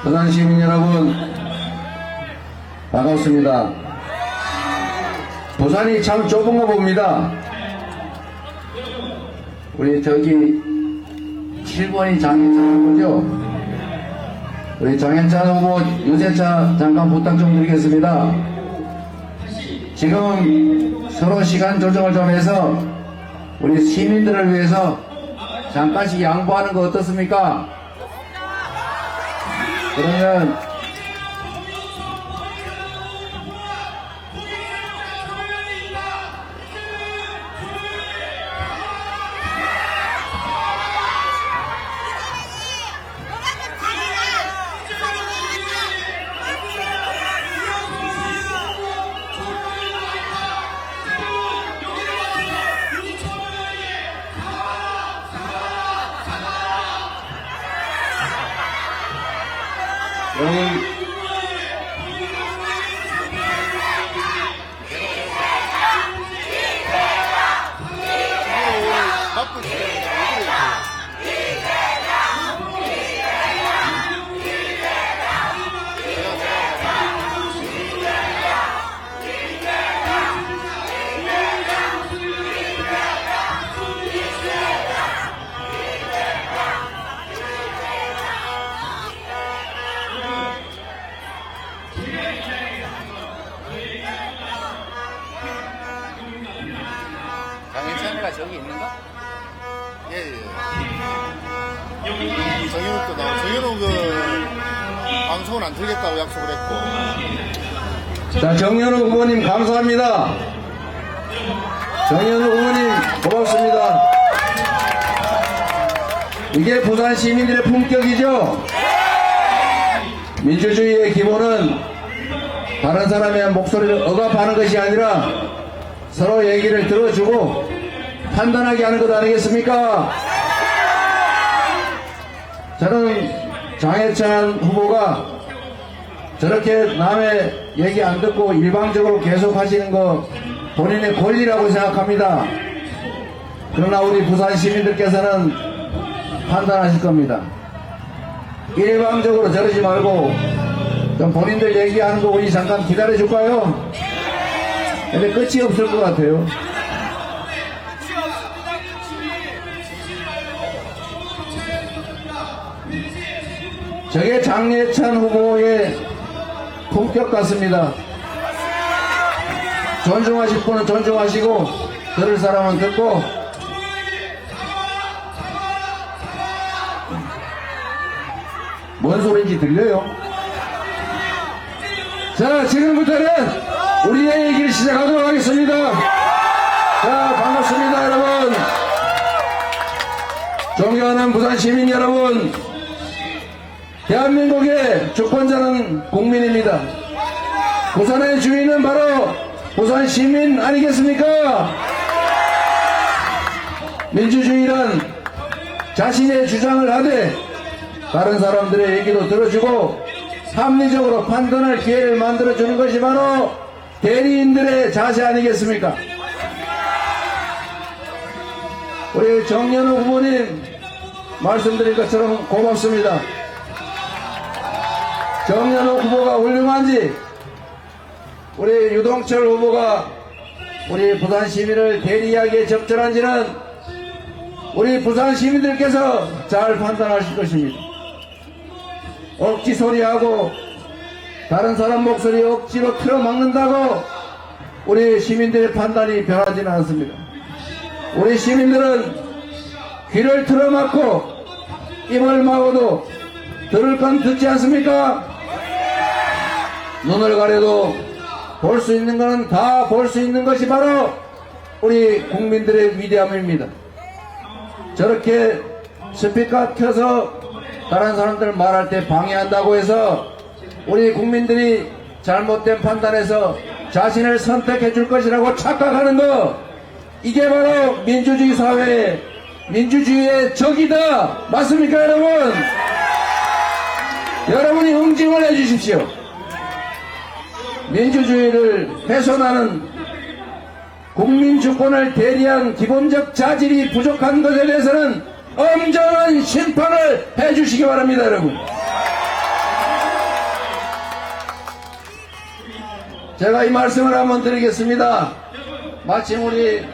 부산 시민 여러분, 반갑습니다. 부산이 참 좁은가 봅니다. 우리 저기 7번이 장현찬 후보죠? 우리 장현찬 후보 유세차 잠깐 부탁 좀 드리겠습니다. 지금 서로 시간 조정을 좀 해서 우리 시민들을 위해서 잠깐씩 양보하는 거 어떻습니까? 그러면 여러분, 장현찬이가 저기 있는가? 예. 정현욱도 나오고, 정현욱은 방송은 안 틀겠다고 약속을 했고. 자, 정현우 후보님 감사합니다. 정현우 후보님 고맙습니다. 이게 부산 시민들의 품격이죠? 민주주의의 기본은 다른 사람의 목소리를 억압하는 것이 아니라 서로 얘기를 들어주고 판단하게 하는 것 아니겠습니까? 저는 장해찬 후보가 저렇게 남의 얘기 안 듣고 일방적으로 계속 하시는 거 본인의 권리라고 생각합니다. 그러나 우리 부산 시민들께서는 판단하실 겁니다. 일방적으로 저러지 말고 좀 본인들 얘기하는 거 우리 잠깐 기다려 줄까요? 근데 끝이 없을 것 같아요. 저게 장예찬 후보의 품격 같습니다. 존중하실 분은 존중하시고 들을 사람은 듣고, 뭔 소리인지 들려요? 자, 지금부터는 우리의 얘기를 시작하도록 하겠습니다. 자, 반갑습니다, 여러분. 존경하는 부산 시민 여러분, 대한민국의 주권자는 국민입니다. 부산의 주인은 바로 부산 시민 아니겠습니까? 민주주의란 자신의 주장을 하되 다른 사람들의 얘기도 들어주고 합리적으로 판단할 기회를 만들어주는 것이 바로 대리인들의 자세 아니겠습니까? 우리 정연우 후보님 말씀드린 것처럼 고맙습니다. 정연우 후보가 훌륭한지, 우리 유동철 후보가 우리 부산 시민을 대리하기에 적절한지는 우리 부산 시민들께서 잘 판단하실 것입니다. 억지 소리하고 다른 사람 목소리 억지로 틀어막는다고 우리 시민들의 판단이 변하지는 않습니다. 우리 시민들은 귀를 틀어막고 입을 막아도 들을 건 듣지 않습니까? 눈을 가려도 볼 수 있는 것은 다 볼 수 있는 것이 바로 우리 국민들의 위대함입니다. 저렇게 스피커 켜서 다른 사람들 말할 때 방해한다고 해서 우리 국민들이 잘못된 판단에서 자신을 선택해 줄 것이라고 착각하는 거, 이게 바로 민주주의 사회의 민주주의의 적이다. 맞습니까, 여러분? 여러분이 응징을 해 주십시오. 민주주의를 훼손하는 국민 주권을 대리한 기본적 자질이 부족한 것에 대해서는 엄정한 심판을 해 주시기 바랍니다, 여러분. 제가 이 말씀을 한번 드리겠습니다. 마침 우리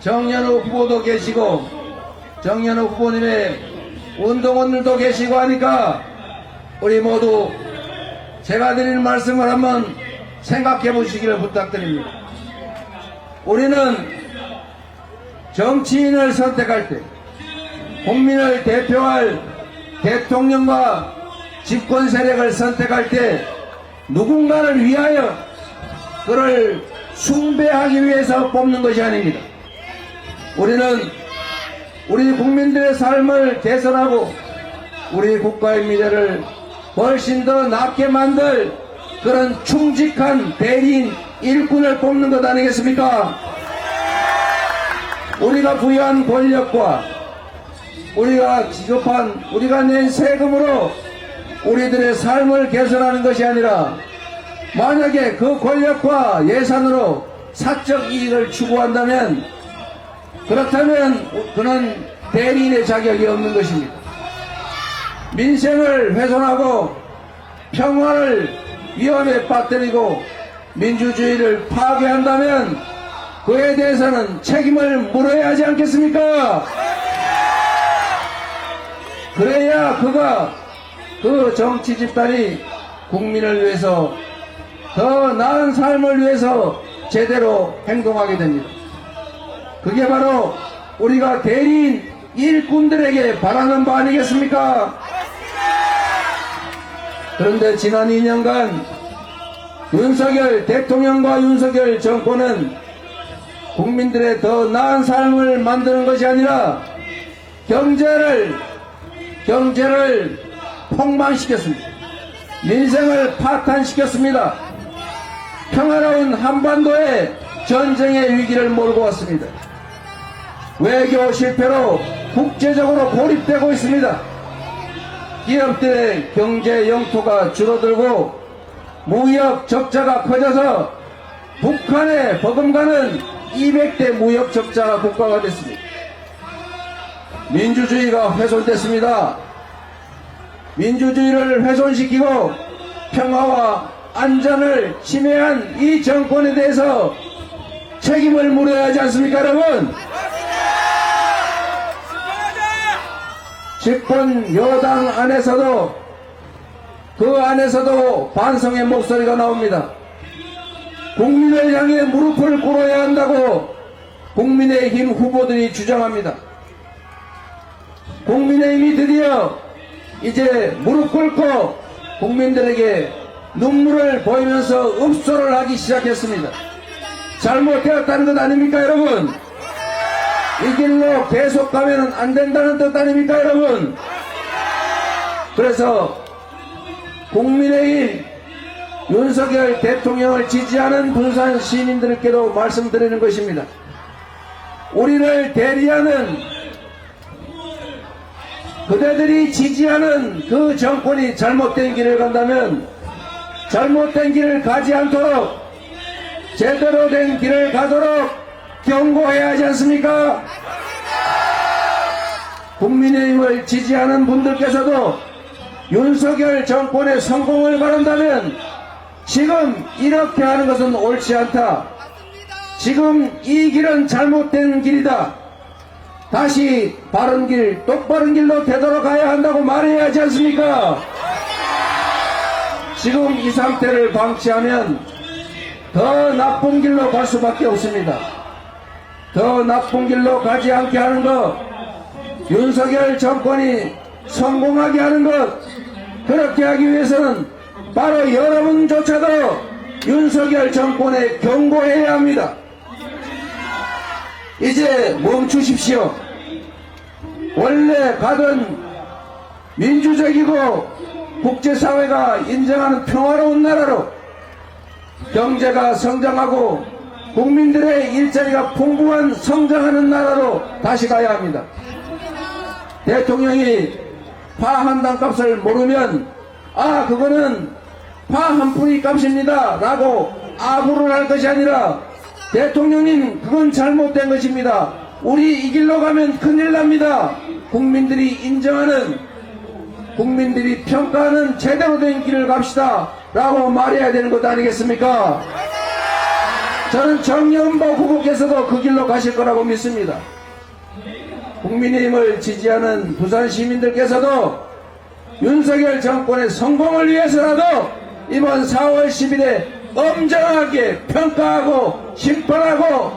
정연우 후보도 계시고 정연우 후보님의 운동원들도 계시고 하니까 우리 모두 제가 드리는 말씀을 한번 생각해 보시기를 부탁드립니다. 우리는 정치인을 선택할 때 국민을 대표할 대통령과 집권 세력을 선택할 때 누군가를 위하여 그를 숭배하기 위해서 뽑는 것이 아닙니다. 우리는 우리 국민들의 삶을 개선하고 우리 국가의 미래를 훨씬 더 낫게 만들 그런 충직한 대리인 일꾼을 뽑는 것 아니겠습니까? 우리가 부여한 권력과 우리가 지급한 우리가 낸 세금으로 우리들의 삶을 개선하는 것이 아니라 만약에 그 권력과 예산으로 사적 이익을 추구한다면 그렇다면 그는 대리인의 자격이 없는 것입니다. 민생을 훼손하고 평화를 위험에 빠뜨리고 민주주의를 파괴한다면 그에 대해서는 책임을 물어야 하지 않겠습니까? 그래야 그가 그 정치 집단이 국민을 위해서 더 나은 삶을 위해서 제대로 행동하게 됩니다. 그게 바로 우리가 대리인 일꾼들에게 바라는 바 아니겠습니까? 그런데 지난 2년간 윤석열 대통령과 윤석열 정권은 국민들의 더 나은 삶을 만드는 것이 아니라 경제를 폭망시켰습니다. 민생을 파탄시켰습니다. 평화로운 한반도에 전쟁의 위기를 몰고 왔습니다. 외교 실패로 국제적으로 고립되고 있습니다. 기업들의 경제 영토가 줄어들고 무역 적자가 커져서 북한에 버금가는 200대 무역 적자 국가가 됐습니다. 민주주의가 훼손됐습니다. 민주주의를 훼손시키고 평화와 안전을 침해한 이 정권에 대해서 책임을 물어야 하지 않습니까, 여러분? 집권 여당 안에서도 그 안에서도 반성의 목소리가 나옵니다. 국민을 향해 무릎을 꿇어야 한다고 국민의힘 후보들이 주장합니다. 국민의힘이 드디어 이제 무릎 꿇고 국민들에게 눈물을 보이면서 읍소를 하기 시작했습니다. 잘못되었다는 것 아닙니까, 여러분? 이 길로 계속 가면 안 된다는 뜻 아닙니까, 여러분? 그래서 국민의힘 윤석열 대통령을 지지하는 부산 시민들께도 말씀드리는 것입니다. 우리를 대리하는 그대들이 지지하는 그 정권이 잘못된 길을 간다면 잘못된 길을 가지 않도록 제대로 된 길을 가도록 경고해야 하지 않습니까? 국민의힘을 지지하는 분들께서도 윤석열 정권의 성공을 바란다면 지금 이렇게 하는 것은 옳지 않다. 지금 이 길은 잘못된 길이다. 다시 바른 길, 똑바른 길로 되돌아가야 한다고 말해야 하지 않습니까? 지금 이 상태를 방치하면 더 나쁜 길로 갈 수밖에 없습니다. 더 나쁜 길로 가지 않게 하는 것, 윤석열 정권이 성공하게 하는 것, 그렇게 하기 위해서는 바로 여러분조차도 윤석열 정권에 경고해야 합니다. 이제 멈추십시오. 원래 가던 민주적이고 국제사회가 인정하는 평화로운 나라로 경제가 성장하고 국민들의 일자리가 풍부한 성장하는 나라로 다시 가야 합니다. 대통령이 파 한 당 값을 모르면 그거는 파 한 뿌리 값입니다 라고 아부를 할 것이 아니라 대통령님 그건 잘못된 것입니다. 우리 이 길로 가면 큰일 납니다. 국민들이 인정하는 국민들이 평가하는 제대로 된 길을 갑시다 라고 말해야 되는 것 아니겠습니까? 저는 정연복 후보께서도 그 길로 가실 거라고 믿습니다. 국민의힘을 지지하는 부산 시민들께서도 윤석열 정권의 성공을 위해서라도 이번 4월 10일에 엄정하게 평가하고 심판하고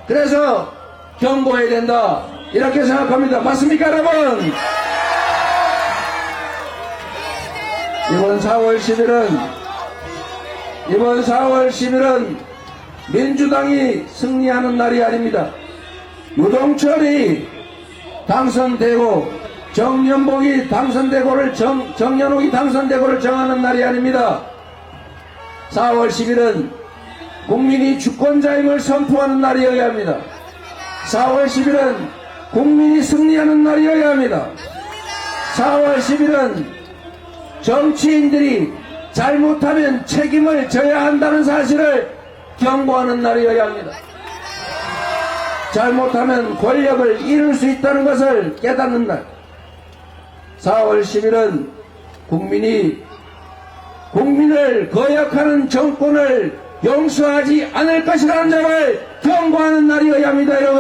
그래서 경고해야 된다 이렇게 생각합니다. 맞습니까 여러분? 이번 4월 10일은 민주당이 승리하는 날이 아닙니다. 유동철이 당선되고 정연복이 당선되고를 정연옥이 당선되고를 정하는 날이 아닙니다. 4월 10일은 국민이 주권자임을 선포하는 날이어야 합니다. 4월 10일은 국민이 승리하는 날이어야 합니다. 4월 10일은 정치인들이 잘못하면 책임을 져야 한다는 사실을 경고하는 날이어야 합니다. 잘못하면 권력을 잃을 수 있다는 것을 깨닫는 날. 4월 10일은 국민을 거역하는 정권을 용서하지 않을 것이라는 점을 경고하는 날이어야 합니다. 여러분.